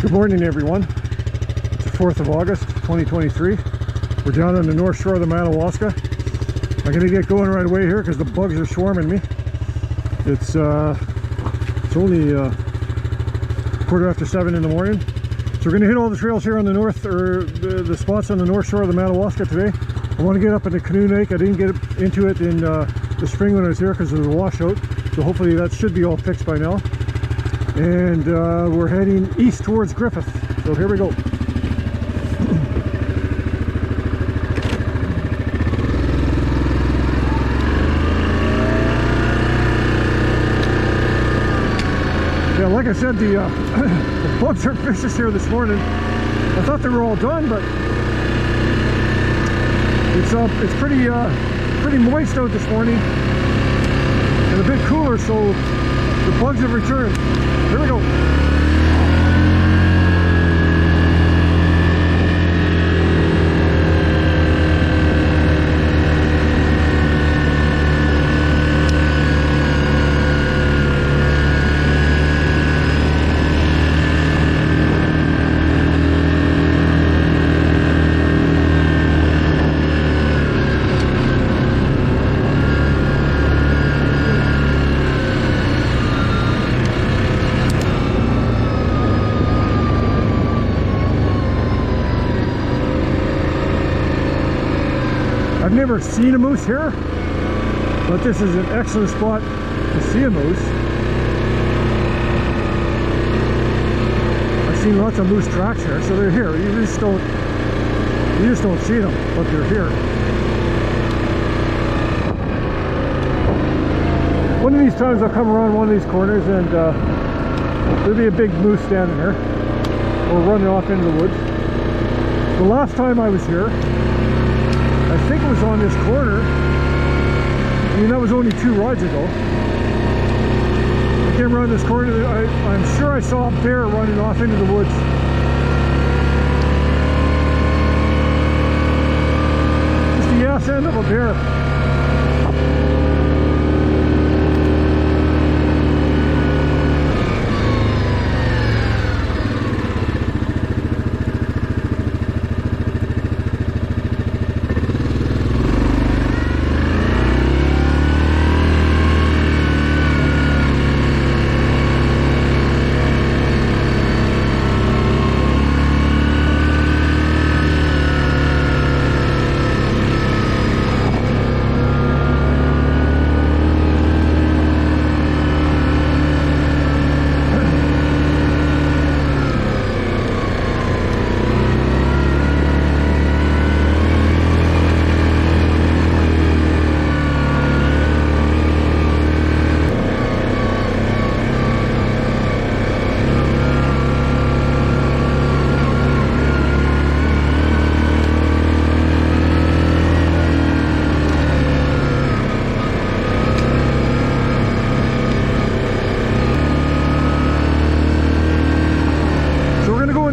Good morning, everyone. It's the 4th of August, 2023. We're down on the north shore of the Madawaska. I'm going to get going right away here because the bugs are swarming me. It's only 7:15 in the morning. So we're going to hit all the trails here on the north, or the spots on the north shore of the Madawaska today. I want to get up in the Canoe Lake. I didn't get into it in the spring when I was here because of the washout. So hopefully that should be all fixed by now. And we're heading east towards Griffith. So here we go. Yeah, like I said, the bugs are vicious here this morning. I thought they were all done, but it's pretty moist out this morning and a bit cooler, so the bugs have returned. Here we go. I've never seen a moose here, but this is an excellent spot to see a moose. I've seen lots of moose tracks here, so they're here. You just don't see them, but they're here. One of these times I'll come around one of these corners and there'll be a big moose standing here, or running off into the woods. The last time I was here, I think it was on this corner. I mean, that was only 2 rides ago. I came around this corner. I'm sure I saw a bear running off into the woods. Just the ass end of a bear.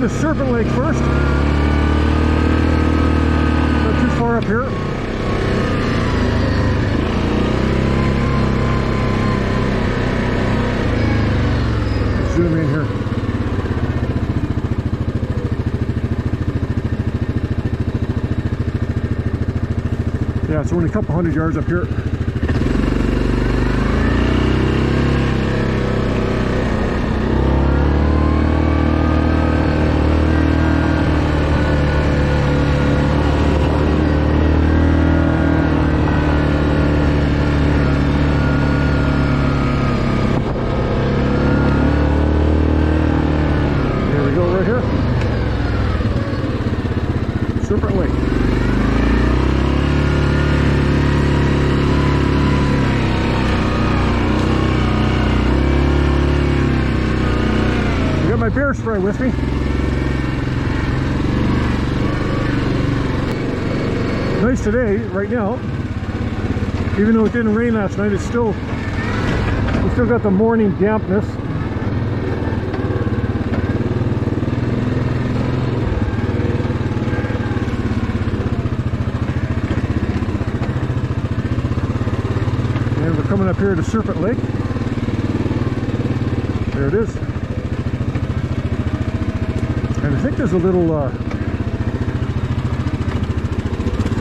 Serpent Lake first. Not too far up here. Zoom in here. Yeah, it's only a couple hundred yards up here. Serpent Lake. I got my bear spray with me. Nice today, right now. Even though it didn't rain last night, we still got the morning dampness. Coming up here to Serpent Lake. There it is. think there's a little, I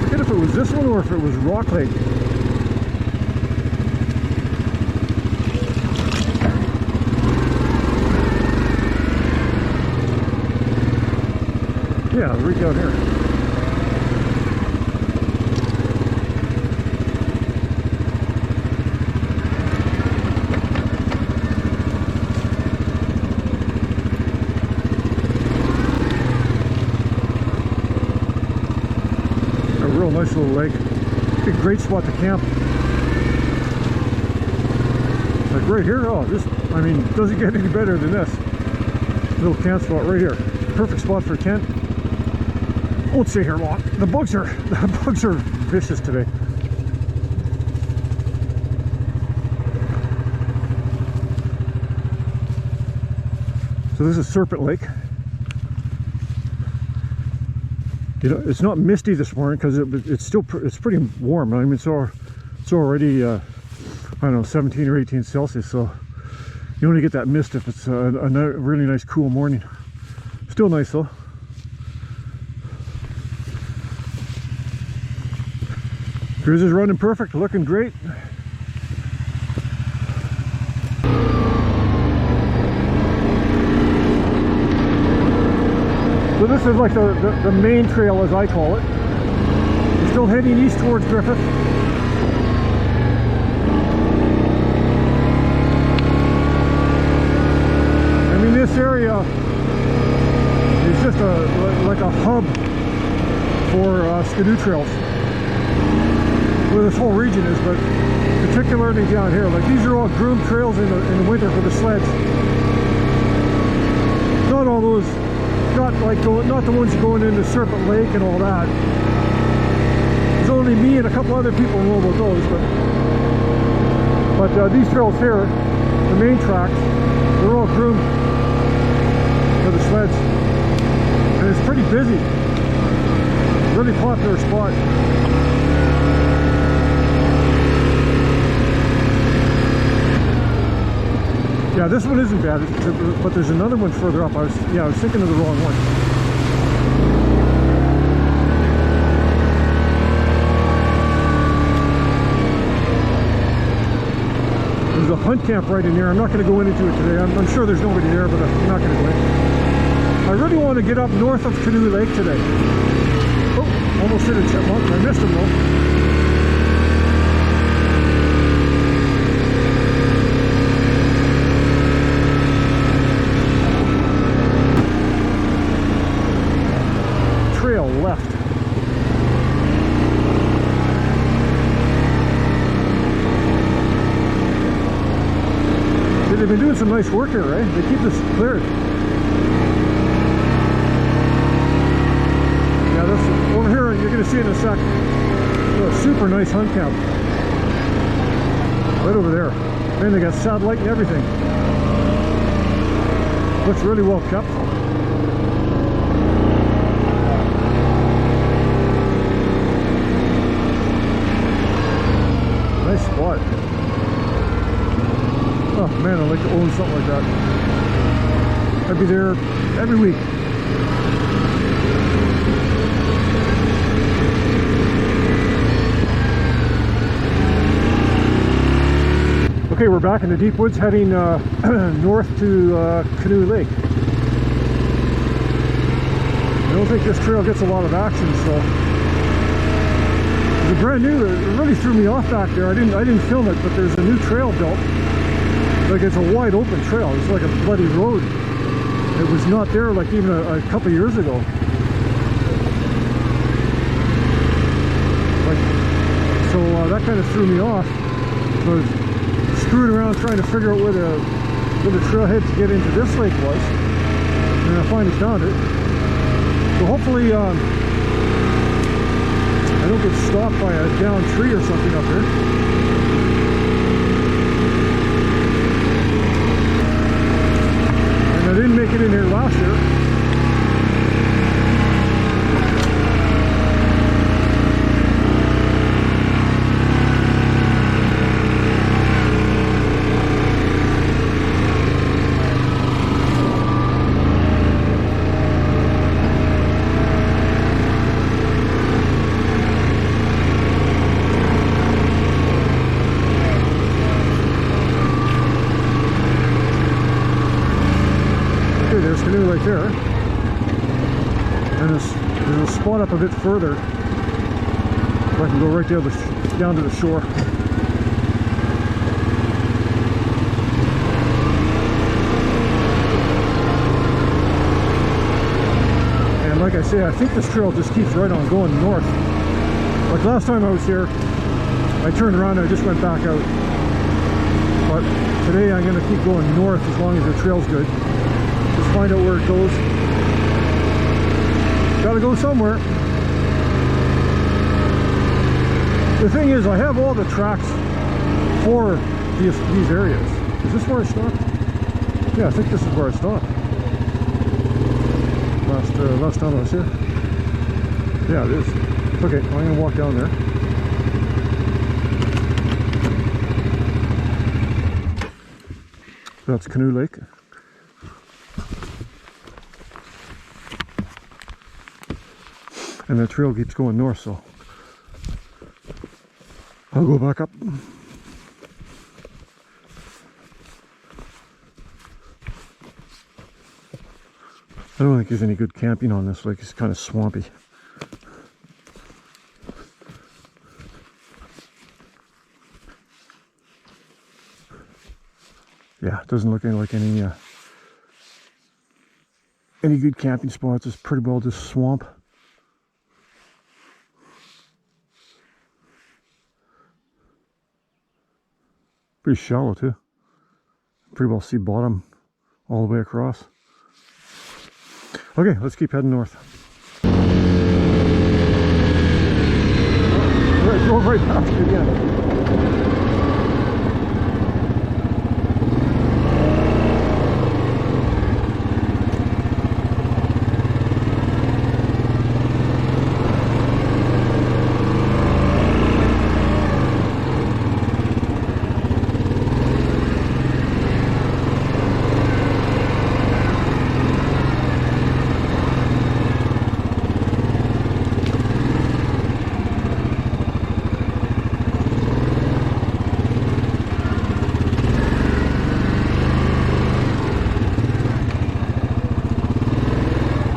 forget if it was this one or if it was Rock Lake. Yeah, right down here. A real nice little lake. A great spot to camp. Like right here, oh, this, I mean, doesn't get any better than this. Little camp spot right here. Perfect spot for a tent. Won't stay here long. The bugs are vicious today. So this is Serpent Lake. You know, it's not misty this morning because it's pretty warm. I mean, it's already I don't know, 17 or 18 Celsius. So you only get that mist if it's a really nice cool morning. Still nice though. Grizzly's running perfect, looking great. So this is like the main trail, as I call it. We're still heading east towards Griffith. I mean, this area is just like a hub for skidoo trails. Where this whole region is, but particularly down here, like these are all groomed trails in the winter for the sleds. Not all those, not the ones going into Serpent Lake and all that. There's only me and a couple other people who know about those, but these trails here, the main tracks, they're all groomed for the sleds, and it's pretty busy. Really popular spot. Yeah, this one isn't bad, but there's another one further up. I was thinking of the wrong one. There's a hunt camp right in here. I'm not going to go into it today. I'm sure there's nobody there, but I'm not going to go in. I really want to get up north of Canoe Lake today. Oh, almost hit a chipmunk. I missed him though. Left. They've been doing some nice work here, right? They keep this cleared. Yeah, this over here, you're going to see in a sec. A super nice hunt camp. Right over there. Man, they got satellite and everything. Looks really well kept. Nice spot. Oh man, I'd like to own something like that. I'd be there every week. Okay, we're back in the deep woods heading north to Canoe Lake. I don't think this trail gets a lot of action, so it's brand new. It really threw me off back there. I didn't film it, but there's a new trail built. Like it's a wide open trail. It's like a bloody road. It was not there like even a couple years ago. So that kind of threw me off. So I was screwing around trying to figure out where the trailhead to get into this lake was, and I finally found it. So hopefully I don't get stopped by a downed tree or something up here. And I didn't make it in here last year. there, and there's a spot up a bit further where I can go right down to the shore. And like I say, I think this trail just keeps right on going north. Like last time I was here, I turned around and I just went back out. But today I'm going to keep going north as long as the trail's good. Just find out where it goes. Gotta go somewhere. The thing is, I have all the tracks for these areas. Is this where I stopped? Yeah, I think this is where I stopped. Last time I was here. Yeah, it is. Okay, I'm going to walk down there. That's Canoe Lake. And the trail keeps going north, so I'll go back up. I don't think there's any good camping on this lake. It's kind of swampy. Yeah, it doesn't look like any good camping spots. It's pretty well just swamp. Pretty shallow too. Pretty well see bottom all the way across. Okay, let's keep heading north. Right, go right past it again.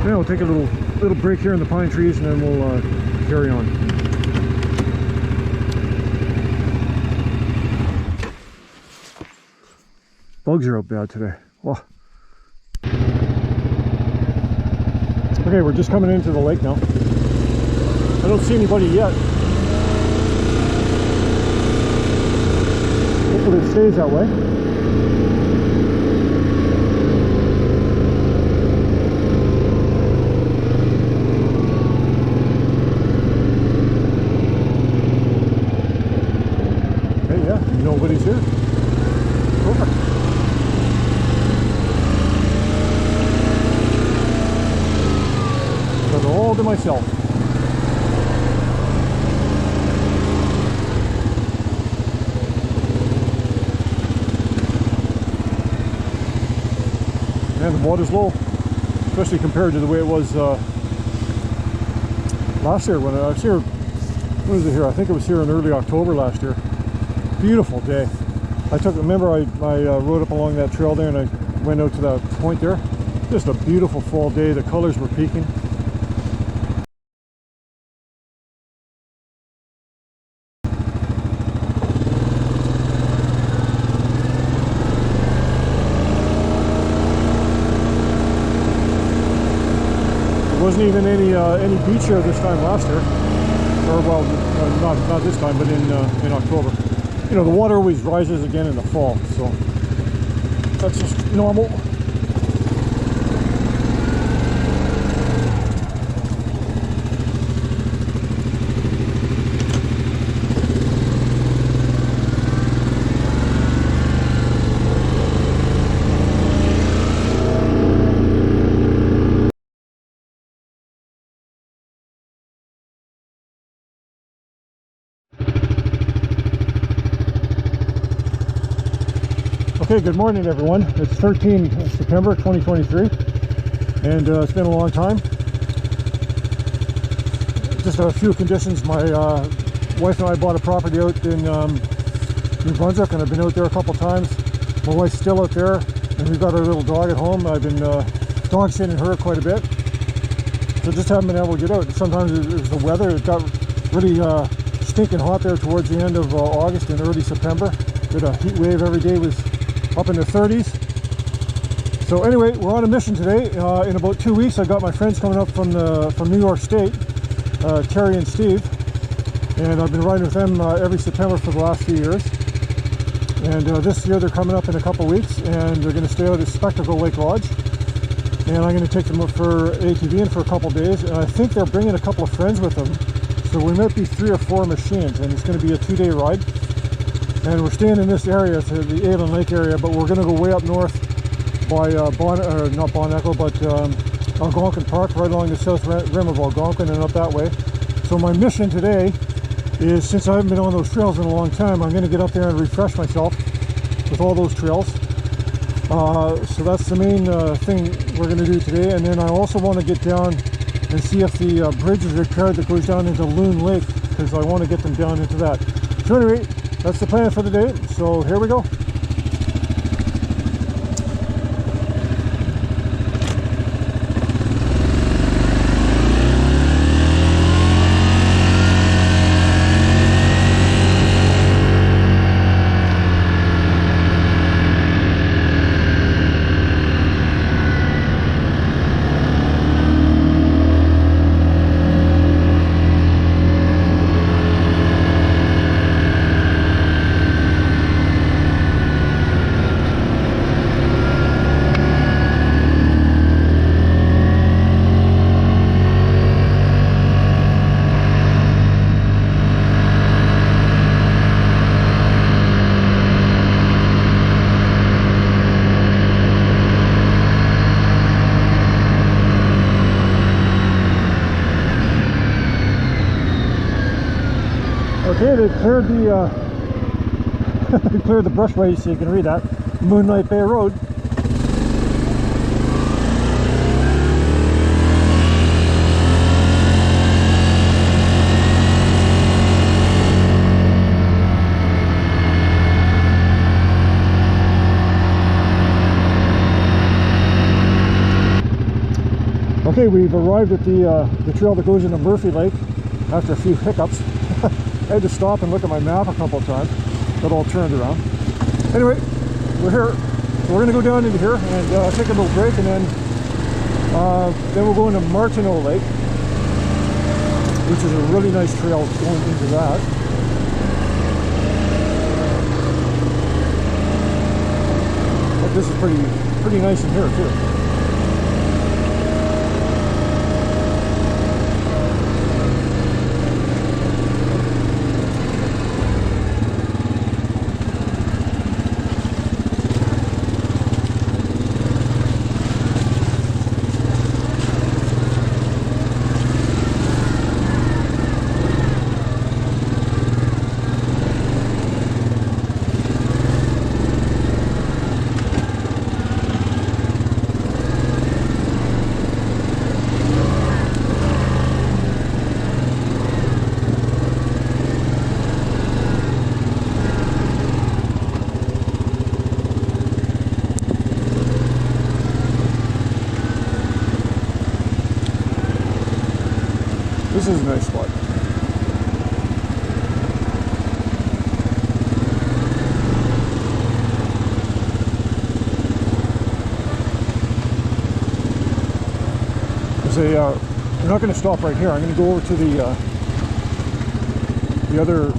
Yeah, we'll take a little break here in the pine trees and then we'll carry on. Bugs are out bad today. Wow. Okay, we're just coming into the lake now. I don't see anybody yet. Hopefully it stays that way. Nobody's here. Perfect. Got it all to myself. And the water's low, especially compared to the way it was last year when I was here. When was it here? I think it was here in early October last year. Beautiful day. Remember I rode up along that trail there and I went out to that point there. Just a beautiful fall day. The colors were peaking. There wasn't even any beach here this time last year. Or well, not this time, but in October. You know, the water always rises again in the fall, so that's just normal. Okay, good morning everyone. It's 13 September 2023 and it's been a long time. Just a few conditions. My wife and I bought a property out in New Brunswick and I've been out there a couple times. My wife's still out there and we've got our little dog at home. I've been dog sitting her quite a bit. So just haven't been able to get out. Sometimes it was the weather. It got really stinking hot there towards the end of August and early September. Did a heat wave every day, was up in the 30s. So anyway, we're on a mission today. In about 2 weeks, I got my friends coming up from New York State, Terry and Steve, and I've been riding with them every September for the last few years. And this year they're coming up in a couple weeks, and they're going to stay out at Spectacle Lake Lodge. And I'm going to take them up for ATVing for a couple days, and I think they're bringing a couple of friends with them. So we might be 3 or 4 machines, and it's going to be a 2-day ride. And we're staying in this area, to the Avon Lake area, but we're going to go way up north by not Bon Echo, but Algonquin Park, right along the south rim of Algonquin and up that way. So my mission today is, since I haven't been on those trails in a long time, I'm going to get up there and refresh myself with all those trails. So that's the main thing we're going to do today. And then I also want to get down and see if the bridge is repaired that goes down into Loon Lake, because I want to get them down into that. So anyway, that's the plan for the day. So here we go. Okay, they cleared the they cleared the brushway, so you can read that. Moonlight Bay Road. Okay, we've arrived at the trail that goes into Murphy Lake after a few hiccups. I had to stop and look at my map a couple of times, got all turned around. Anyway, we're here. We're going to go down into here and take a little break, and then we'll go into Martineau Lake, which is a really nice trail going into that. But this is pretty nice in here too. This is a nice spot. We're not going to stop right here. I'm going to go over to the other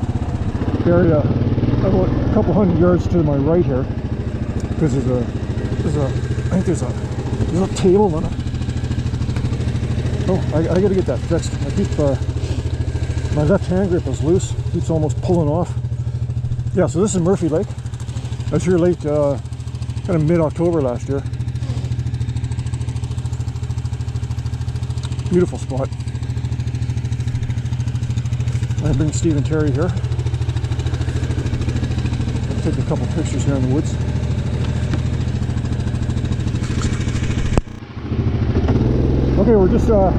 area about a couple hundred yards to my right here, because I think there's a little table on it. Oh, I got to get that fixed. I keep my left hand grip is loose. Keeps almost pulling off. Yeah, so this is Murphy Lake. I was here late, kind of mid-October last year. Beautiful spot. I bring Steve and Terry here. I'll take a couple pictures here in the woods. Okay, we're just off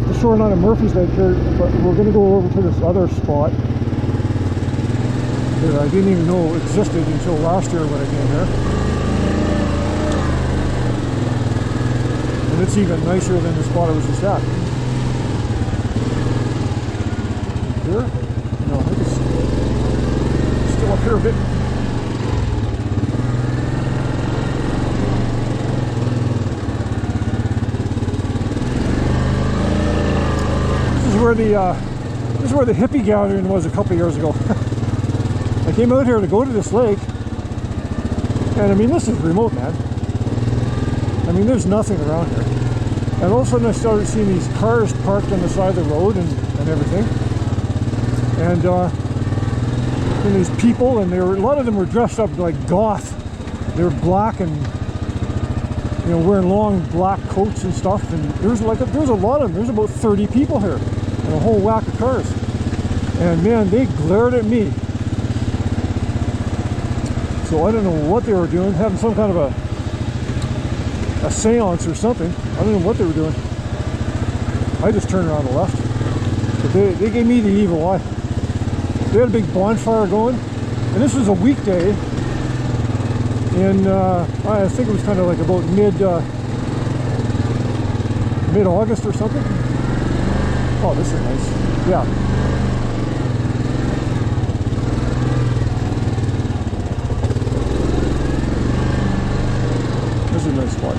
the shoreline of Murphy's Lake here, but we're going to go over to this other spot that I didn't even know existed until last year when I came here. it's even nicer than the spot I was just at. Here? No, I think it's still up here a bit. This is where the hippie gathering was a couple years ago. I came out here to go to this lake, and I mean, this is remote, man. I mean, there's nothing around here. And all of a sudden I started seeing these cars parked on the side of the road and everything. And these people, and a lot of them were dressed up like goth. They were black and, you know, wearing long black coats and stuff. And there was a lot of them. There's about 30 people here, and a whole whack of cars. And man, they glared at me. So I don't know what they were doing, having some kind of a seance or something. I don't know what they were doing. I just turned around and left. But they gave me the evil eye. They had a big bonfire going, and this was a weekday in I think it was kind of like about mid-August or something. Oh, this is nice. Yeah. This is a nice spot.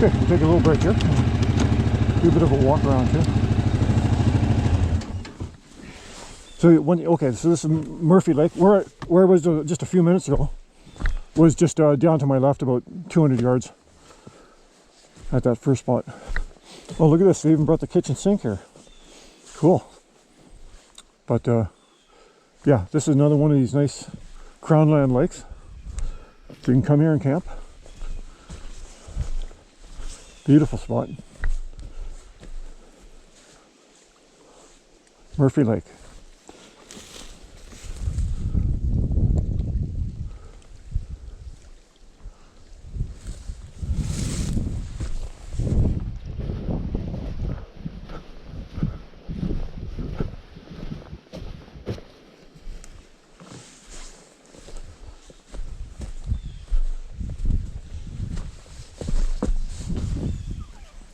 Okay, we'll take a little break here. Do a bit of a walk around here. So okay, so this is Murphy Lake. Where I was just a few minutes ago was just down to my left about 200 yards at that first spot. Oh, look at this! They even brought the kitchen sink here. Cool. But yeah, this is another one of these nice crownland lakes. So you can come here and camp. Beautiful spot. Murphy Lake.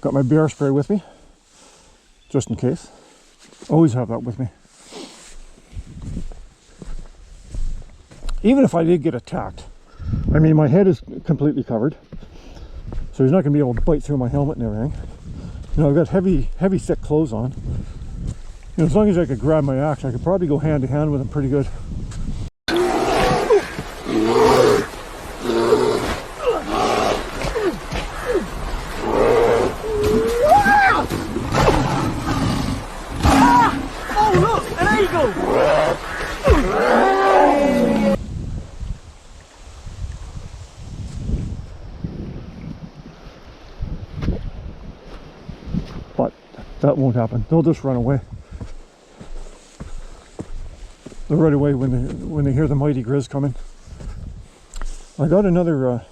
Got my bear spray with me, just in case. Always have that with me. Even if I did get attacked, I mean, my head is completely covered, so he's not going to be able to bite through my helmet and everything. You know, I've got heavy, thick clothes on. You know, as long as I could grab my axe, I could probably go hand to hand with him pretty good. But that won't happen. They'll just run away. They'll run away when they hear the mighty Grizz coming. I got another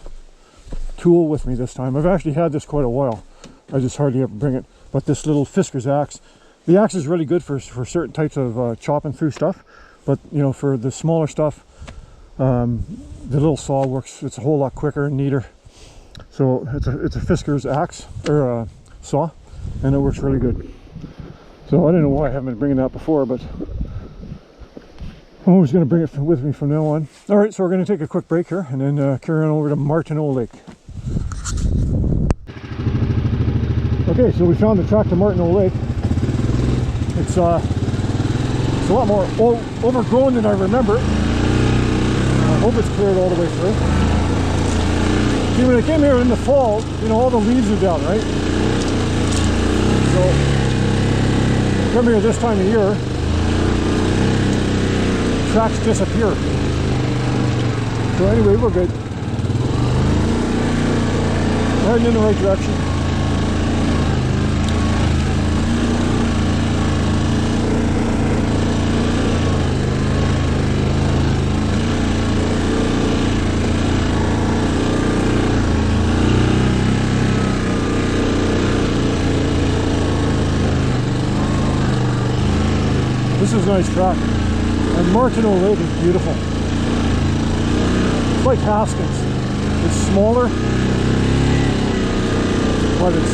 tool with me this time. I've actually had this quite a while. I just hardly ever bring it. But this little Fisker's axe. The axe is really good for certain types of chopping through stuff. But you know, for the smaller stuff, the little saw works. It's a whole lot quicker and neater. So it's a Fisker's axe or a saw, and it works really good. So I don't know why I haven't been bringing that before, but I'm always going to bring it with me from now on. All right, so we're going to take a quick break here, and then carry on over to Martineau Lake. Okay, so we found the track to Martineau Lake. It's a lot more overgrown than I remember. I hope it's cleared all the way through. See, when I came here in the fall, you know, all the leaves are down, right? So, come here this time of year, tracks disappear. So anyway, we're good. We're heading in the right direction. nice track. And Martineau Lake is beautiful. It's like Haskins. It's smaller, but it's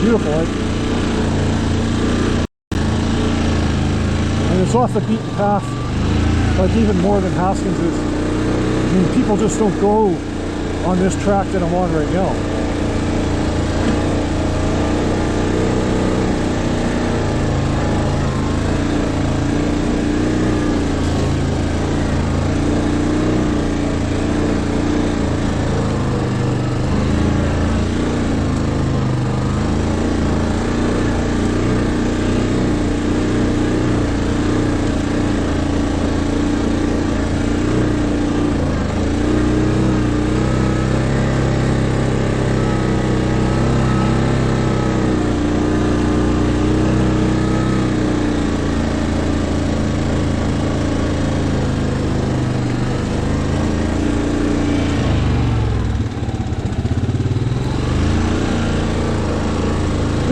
beautiful, right? And it's off the beaten path, like even more than Haskins is. I mean, people just don't go on this track that I'm on right now.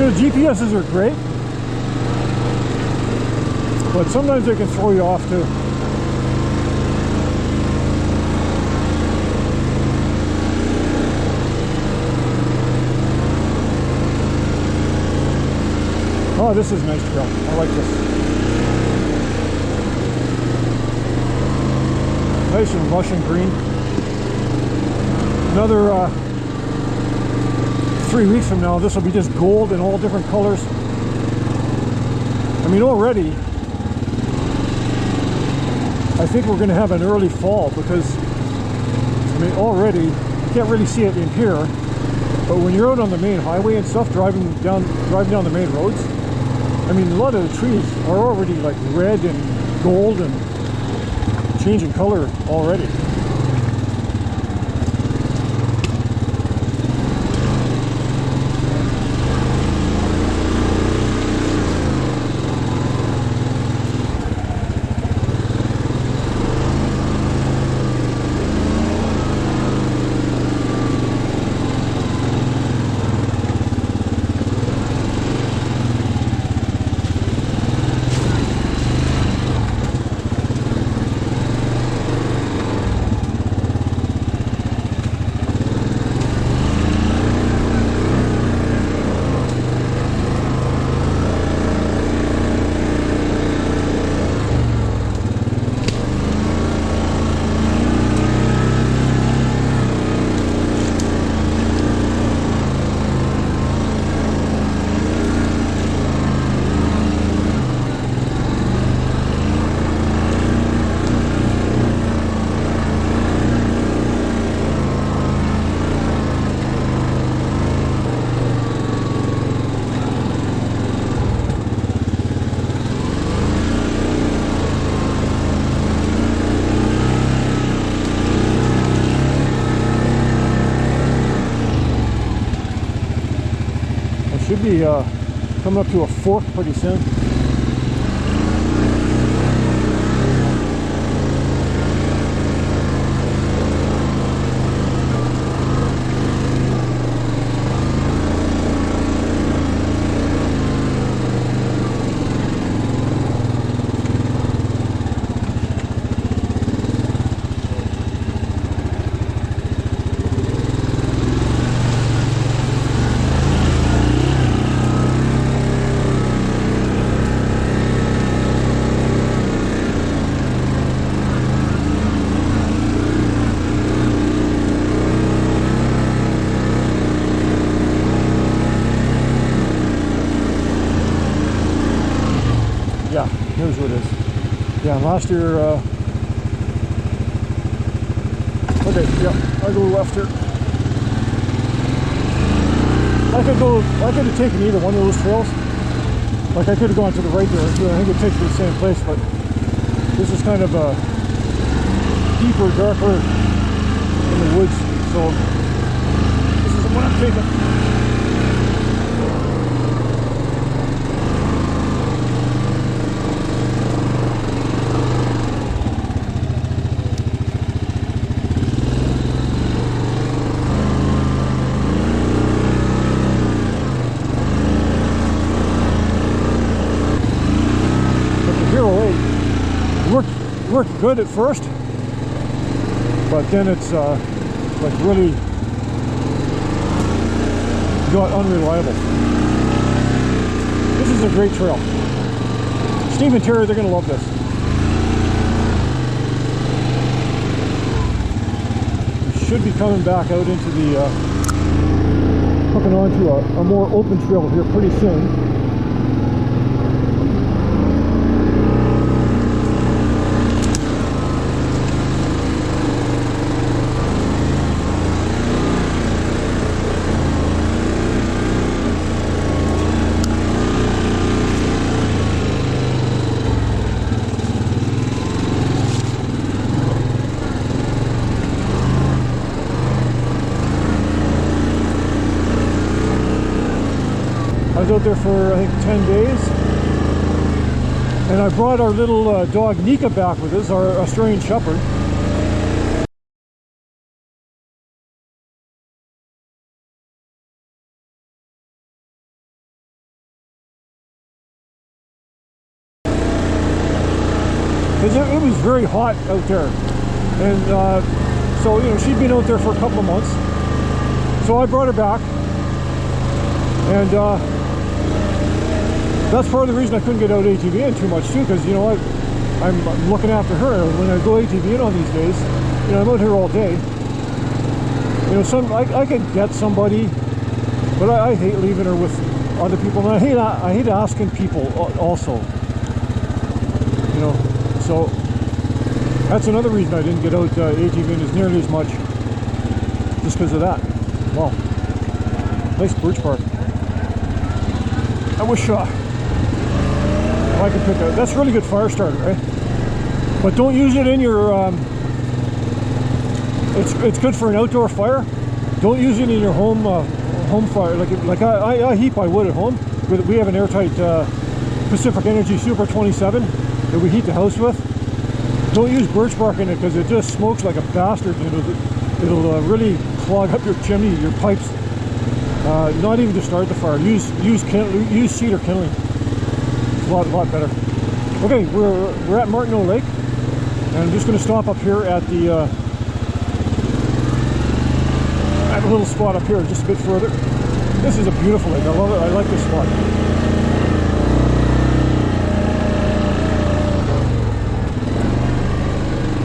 The GPSs are great, but sometimes they can throw you off too. Oh, this is nice trail. I like this. Nice and lush and green. Another 3 weeks from now, this will be just gold in all different colors. I mean, already, I think we're going to have an early fall because, I mean, already, you can't really see it in here, but when you're out on the main highway and stuff, driving down the main roads, I mean, a lot of the trees are already like red and gold and changing color already. Should be coming up to a fork pretty soon. Yeah, here's what it is. Yeah, last year, okay, yeah, I go left here. I could have taken either one of those trails. Like I could have gone to the right there, I think it takes me to the same place, but this is kind of a deeper, darker in the woods, so this is the one I'm taking. worked good at first, but then it's like really got unreliable. This is a great trail. Steve and Terry, they're going to love this. We should be coming back out into the, hooking onto a more open trail here pretty soon. I was out there for, I think, 10 days, and I brought our little dog Nika back with us, our Australian Shepherd. It was very hot out there, and so, you know, she'd been out there for a couple of months, so I brought her back, and that's part of the reason I couldn't get out ATVing too much too, because, you know, I'm looking after her. When I go ATVing on these days, you know, I'm out here all day. You know, I could get somebody, but I hate leaving her with other people, and I hate asking people also. You know, so that's another reason I didn't get out ATVing as nearly as much, just because of that. Wow, nice birch bark. I wish I could pick out. That's really good fire starter, right? But don't use it in your. It's good for an outdoor fire. Don't use it in your home fire. Like I heat my wood at home. We have an airtight Pacific Energy Super 27 that we heat the house with. Don't use birch bark in it because it just smokes like a bastard. It'll really clog up your chimney, your pipes. Not even to start the fire. Use cedar kindling. A lot better. Okay, we're at Martineau Lake, and I'm just going to stop up here at the at a little spot up here, just a bit further. This is a beautiful lake. I love it. I like this spot.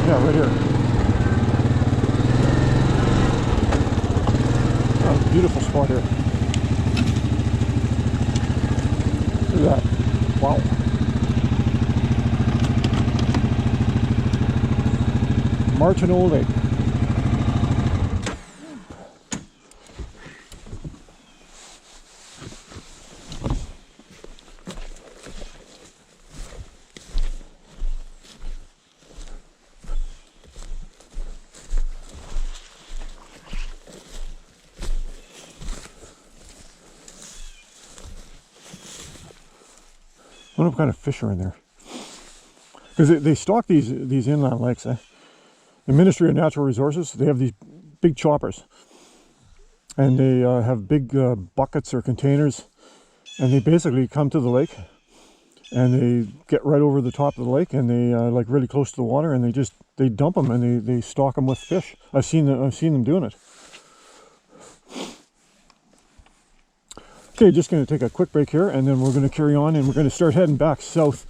Yeah, right here. Oh, beautiful spot here. Look at that. Wow. Martineau Lake. I wonder what kind of fish are in there, because they stock these inland lakes. The Ministry of Natural Resources, they have these big choppers, and they have big buckets or containers, and they basically come to the lake, and they get right over the top of the lake, and they like really close to the water, and they dump them, and they stock them with fish. I've seen them doing it. Okay, just going to take a quick break here, and then we're going to carry on, and we're going to start heading back south,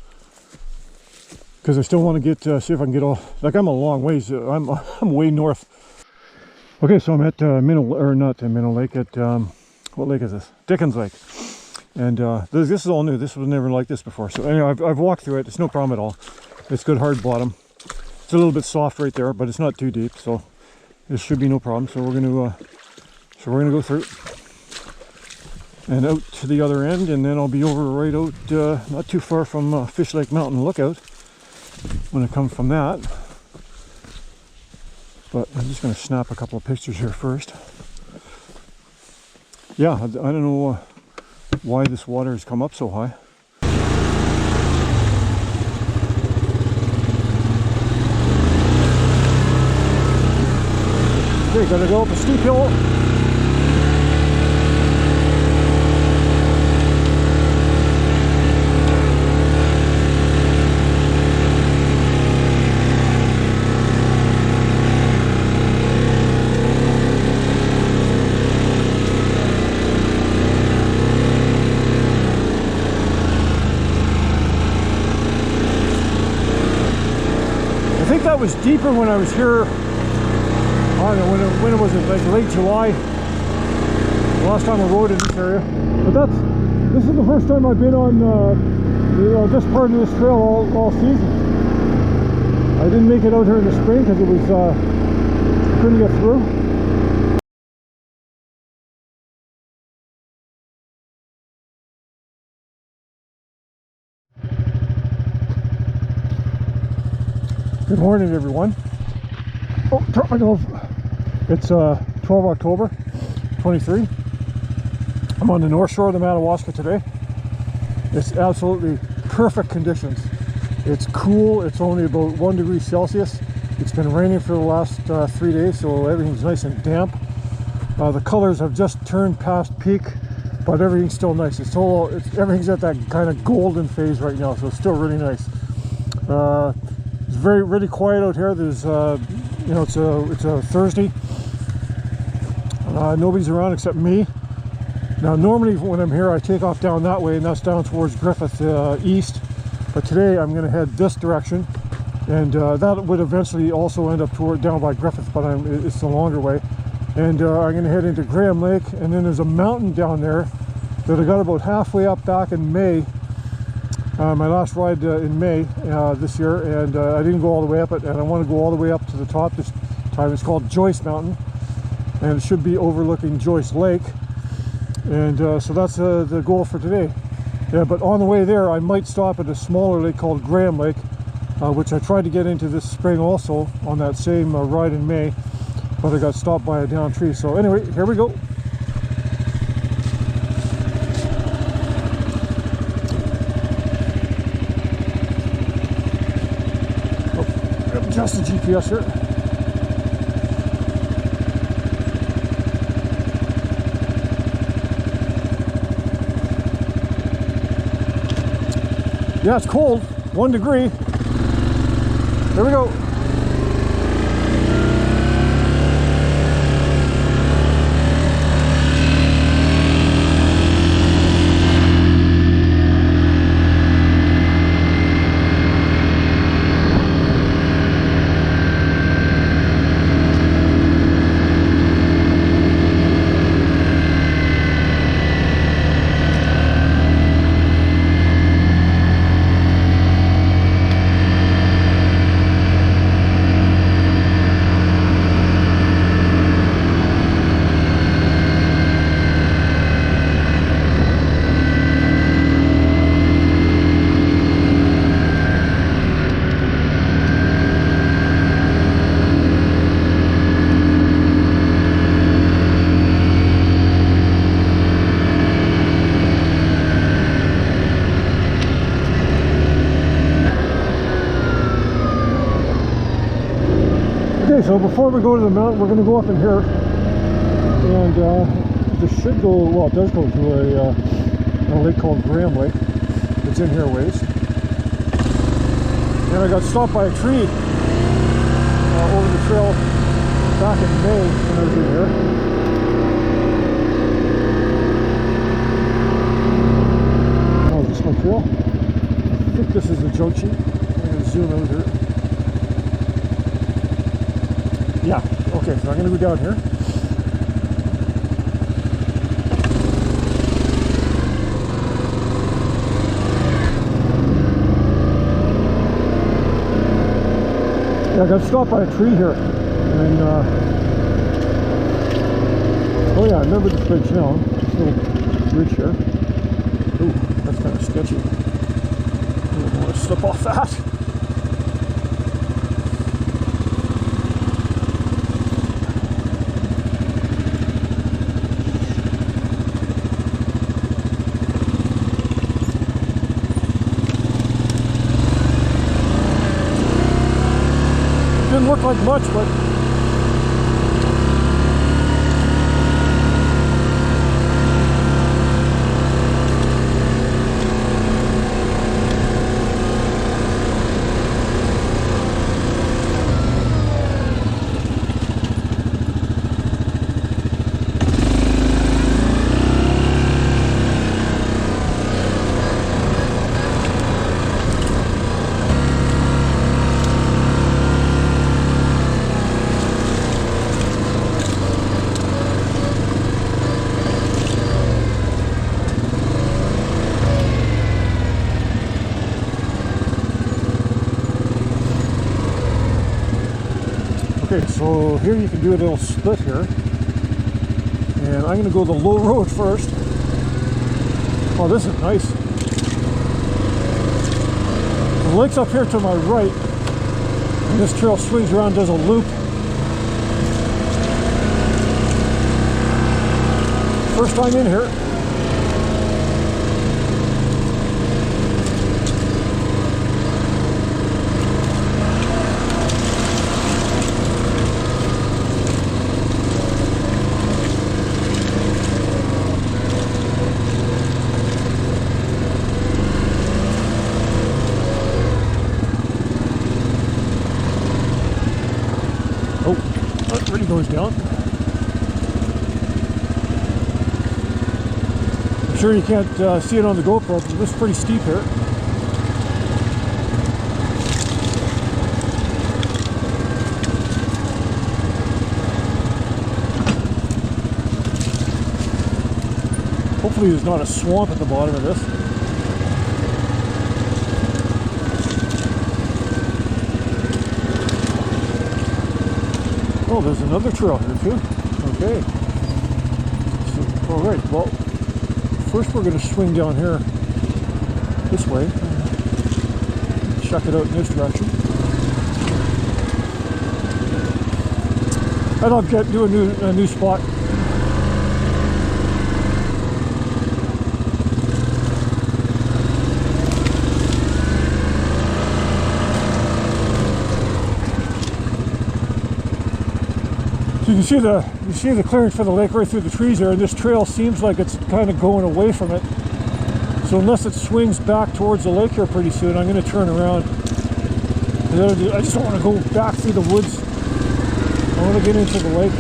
because I still want to get see if I can get all, like, I'm a long ways. I'm way north. Okay, so I'm at Minnow Lake, at what lake is this? Dickens Lake, and this is all new. This was never like this before. So anyway, I've walked through it. It's no problem at all. It's good hard bottom. It's a little bit soft right there, but it's not too deep, so this should be no problem. So we're going to go through and out to the other end, and then I'll be over right out, not too far from Fish Lake Mountain Lookout when I come from that. But I'm just going to snap a couple of pictures here first. Yeah, I don't know why this water has come up so high. Okay, gotta go up a steep hill. it was deeper when I was here. I don't know when it was, like late July. The last time I rode in this area. But this is the first time I've been on this part of this trail all season. I didn't make it out here in the spring because it was I couldn't get through. Good morning, everyone. Oh, drop my glove. It's 12 October 23. I'm on the north shore of the Madawaska today. It's absolutely perfect conditions. It's cool. It's only about 1 degree Celsius. It's been raining for the last 3 days, so everything's nice and damp. The colors have just turned past peak, but everything's still nice. Everything's at that kind of golden phase right now, so it's still really nice. It's really quiet out here. There's it's a Thursday. Nobody's around except me. Now normally when I'm here I take off down that way, and that's down towards Griffith east, but today I'm going to head this direction, and that would eventually also end up down by Griffith, but it's the longer way, and I'm going to head into Graham Lake, and then there's a mountain down there that I got about halfway up back in May. My last ride in May this year, and I didn't go all the way up it, and I want to go all the way up to the top this time. It's called Joyce Mountain, and it should be overlooking Joyce Lake, and so that's the goal for today. Yeah, but on the way there I might stop at a smaller lake called Graham Lake, which I tried to get into this spring also on that same ride in May, but I got stopped by a downed tree. So anyway, here we go. Adjust the GPS here. Yeah, it's cold. 1 degree. There we go. So before we go to the mountain, we're going to go up in here, and this should go, well, it does go to a lake called Graham Lake. It's in here a ways. And I got stopped by a tree over the trail back in May when I was in here. Oh, is this my trail? I think this is the junction. I'm going to zoom out here. Yeah, okay, so I'm going to go down here. Yeah, I got stopped by a tree here. And, oh yeah, I remember this bridge now. This little bridge here. Ooh, that's kind of sketchy. I don't want to slip off that. Didn't look like much, but So here you can do a little split here. And I'm going to go the low road first. Oh, this is nice. The lake's up here to my right. And this trail swings around, does a loop. First time in here. Oh, that really goes down. I'm sure you can't see it on the GoPro, but this is pretty steep here. Hopefully there's not a swamp at the bottom of this. Oh, there's another trail here too. Okay. So, all right, well, first we're going to swing down here this way. Check it out in this direction. And I'll do a new spot. So you can see the clearing for the lake right through the trees there, and this trail seems like it's kind of going away from it. So unless it swings back towards the lake here pretty soon, I'm going to turn around. I just don't want to go back through the woods. I want to get into the lake.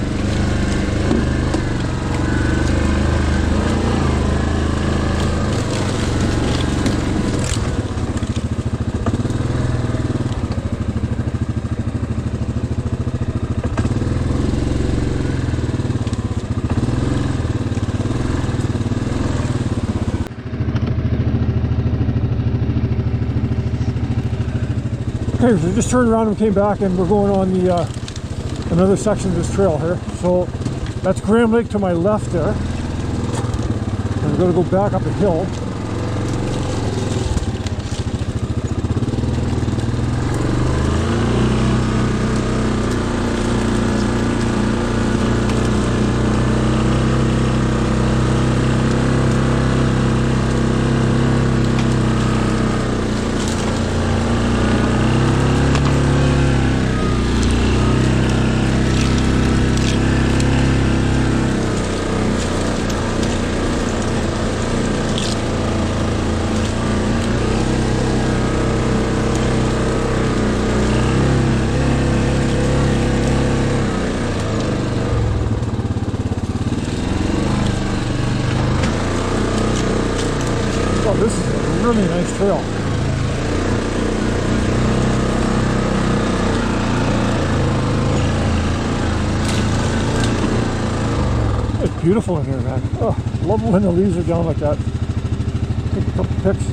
Okay, so we just turned around and came back, and we're going on the another section of this trail here. So that's Graham Lake to my left there. And we're going to go back up a hill. This is a really nice trail. It's beautiful in here, man. Oh, love it when the leaves are down like that. Take a couple pics.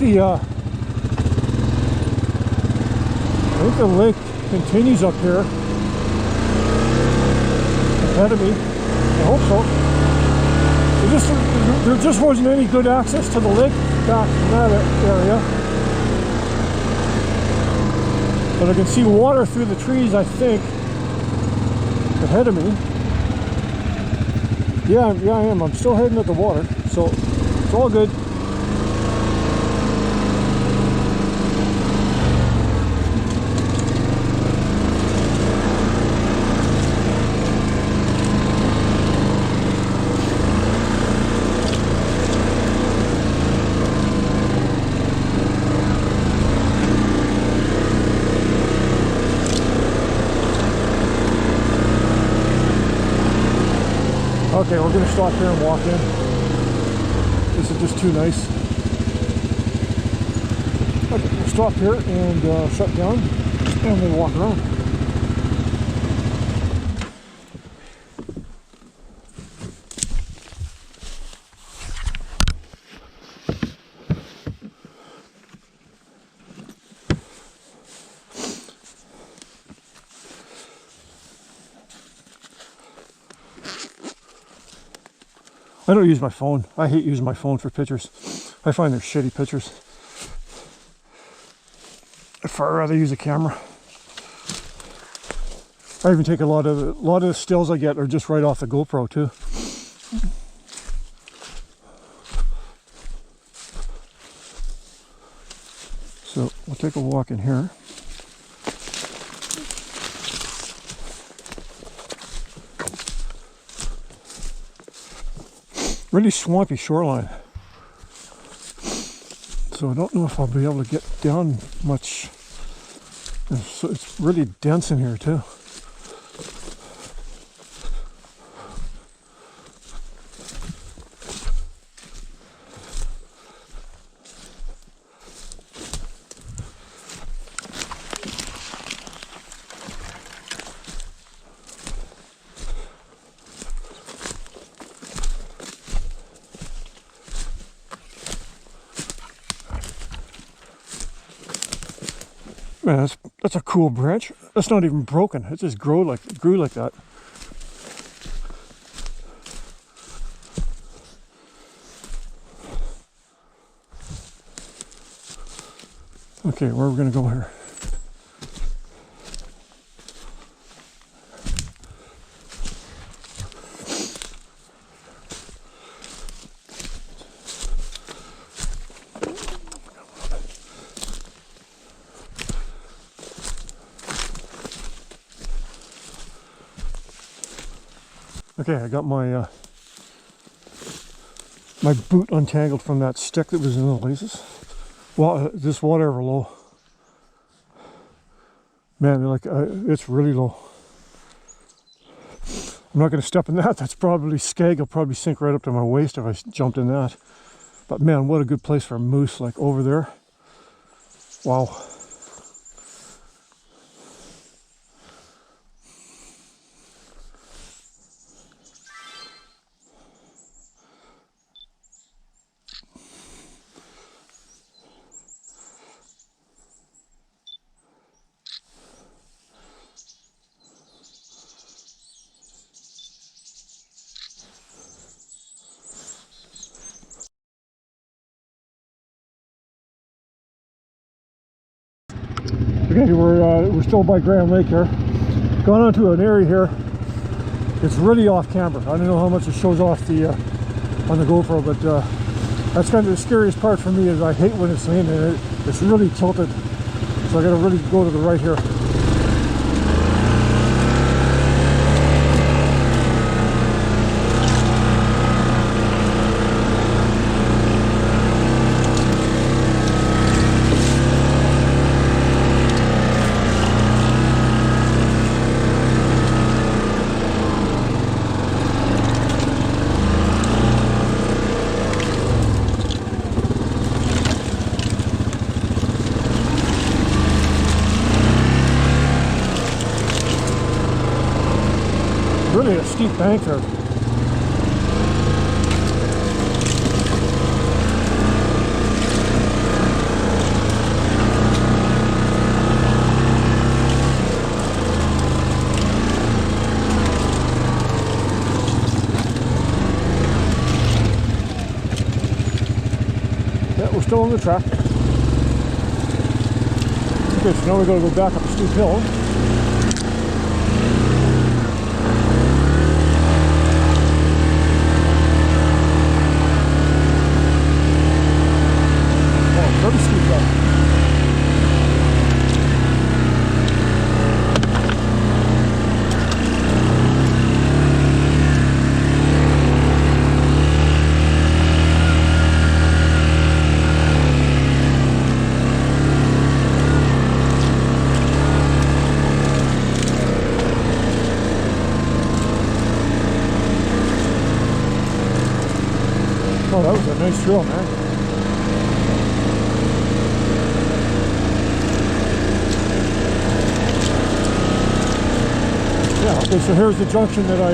I think the lake continues up here ahead of me. I hope so. There just wasn't any good access to the lake back from that area. But I can see water through the trees, I think, ahead of me. Yeah, I am. I'm still heading at the water, so it's all good. Okay, we're gonna stop here and walk in. This is just too nice. Okay, we'll stop here and shut down, and we'll walk around. I don't use my phone. I hate using my phone for pictures. I find they're shitty pictures. I'd far rather use a camera. I even take a lot of the stills I get are just right off the GoPro too. So we'll take a walk in here. Really swampy shoreline. So I don't know if I'll be able to get down much. So it's really dense in here too. Man, that's a cool branch. That's not even broken. It just grew like that. Okay, where are we gonna go here? Okay, I got my my boot untangled from that stick that was in the laces. Well, this water ever low. Man, like it's really low. I'm not going to step in that. That's probably skeg. It'll probably sink right up to my waist if I jumped in that. But man, what a good place for a moose, like over there. Wow. Okay, we're still by Grand Lake here. Gone onto an area here. It's really off camber. I don't know how much it shows off the on the GoPro, but that's kind of the scariest part for me. Is I hate when it's raining. It's really tilted, so I got to really go to the right here. Really a steep bank there. Yeah, we're still on the track. Okay, so now we're going to go back up a steep hill. Pretty steep though. Oh, that was a nice trail, man. Yeah, okay, so here's the junction that I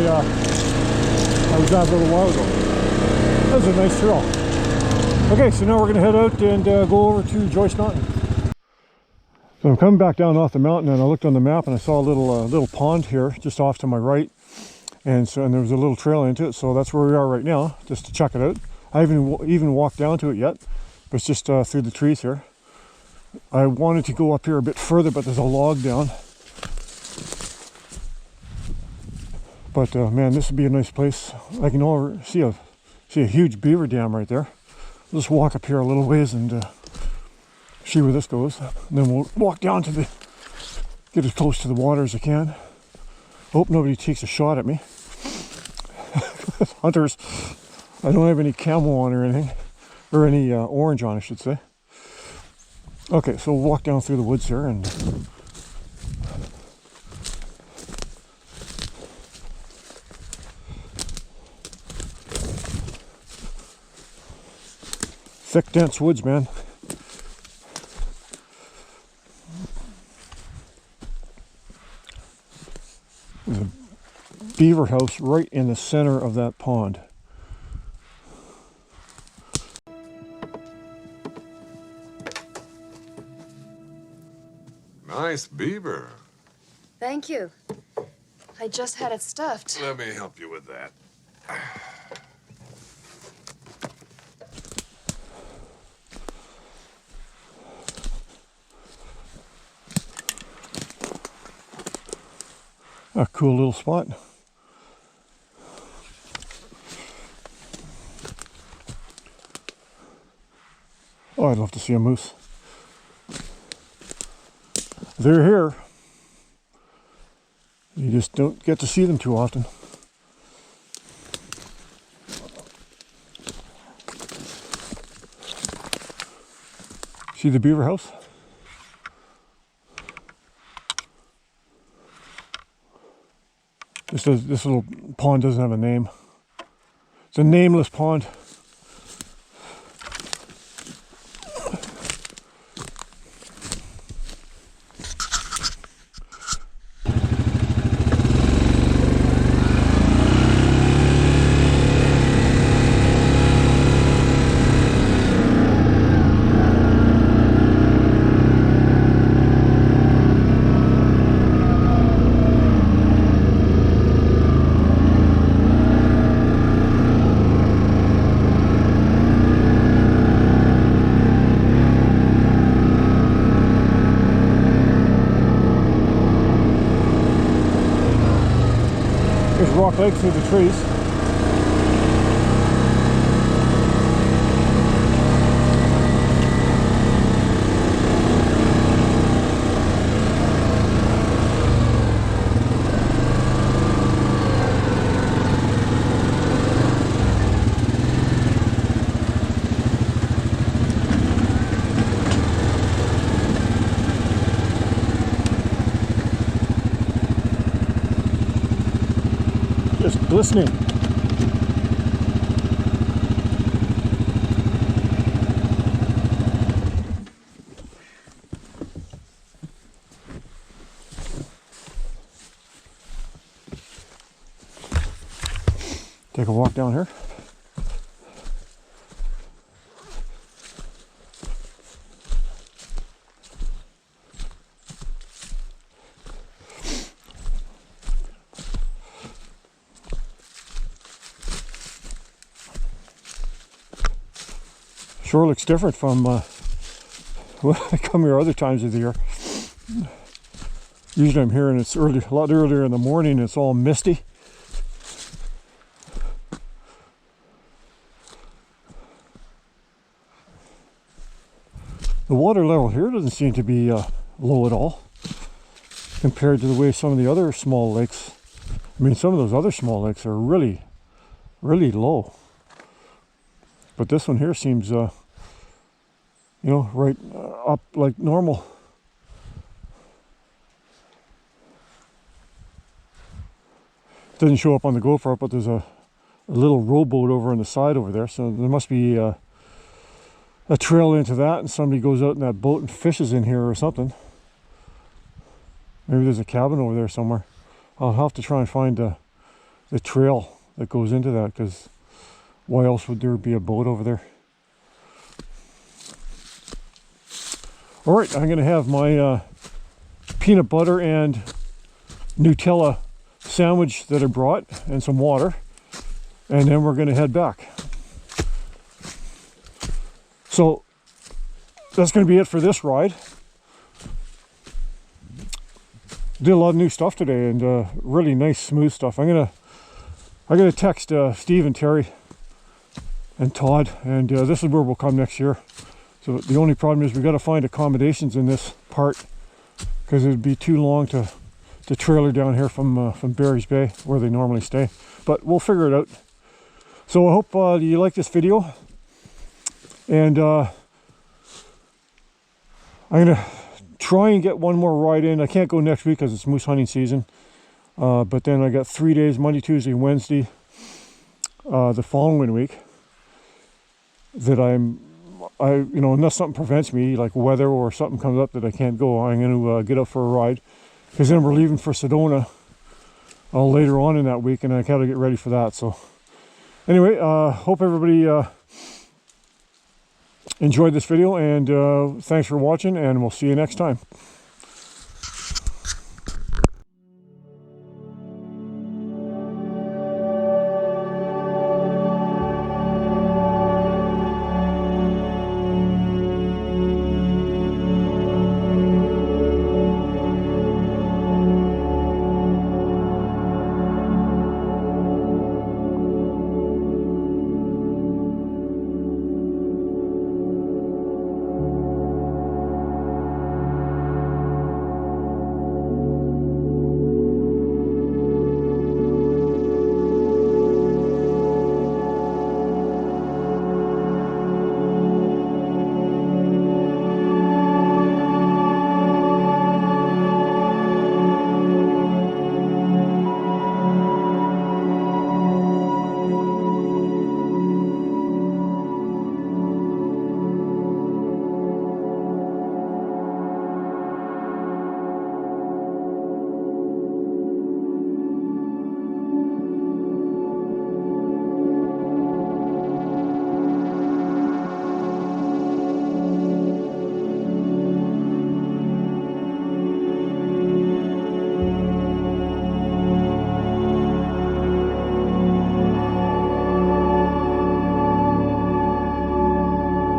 was at a little while ago. That was a nice trail. Okay, so now we're going to head out and go over to Joyce Mountain. So I'm coming back down off the mountain, and I looked on the map and I saw a little pond here just off to my right, and there was a little trail into it. So that's where we are right now, just to check it out. I haven't even walked down to it yet, but it's just through the trees here. I wanted to go up here a bit further, but there's a log down. But man, this would be a nice place. I can see a huge beaver dam right there. I'll just walk up here a little ways and see where this goes. And then we'll walk down to get as close to the water as I can. Hope nobody takes a shot at me. Hunters. I don't have any camo on or anything, or any orange on, I should say. Okay, so we'll walk down through the woods here and thick, dense woods, man. There's a beaver house right in the center of that pond. Nice beaver. Thank you. I just had it stuffed. Let me help you with that. A cool little spot. Oh, I'd love to see a moose. They're here. You just don't get to see them too often. See the beaver house? This little pond doesn't have a name. It's a nameless pond. There's Rock Lake through the trees. Just glistening. Take a walk down here. Sure looks different from when I come here other times of the year. Usually I'm here and it's early, a lot earlier in the morning. It's all misty. The water level here doesn't seem to be low at all compared to the way some of the other small lakes. I mean, some of those other small lakes are really, really low. But this one here seems, you know, right up like normal. Doesn't show up on the GoPro, but there's a little rowboat over on the side over there. So there must be a trail into that, and somebody goes out in that boat and fishes in here or something. Maybe there's a cabin over there somewhere. I'll have to try and find the trail that goes into that, because why else would there be a boat over there? All right, I'm going to have my peanut butter and Nutella sandwich that I brought and some water, and then we're going to head back. So that's going to be it for this ride. Did a lot of new stuff today, and really nice smooth stuff. I'm gonna text Steve and Terry and Todd, and this is where we'll come next year. So the only problem is we've got to find accommodations in this part, because it'd be too long to trailer down here from Barry's Bay where they normally stay. But we'll figure it out. So I hope you like this video, and I'm gonna try and get one more ride in. I can't go next week because it's moose hunting season, but then I got 3 days, Monday, Tuesday, Wednesday, the following week, that unless something prevents me, like weather or something comes up that I can't go, I'm going to get up for a ride, because then we're leaving for Sedona later on in that week, and I gotta get ready for that. So anyway, hope everybody enjoyed this video, and thanks for watching, and we'll see you next time.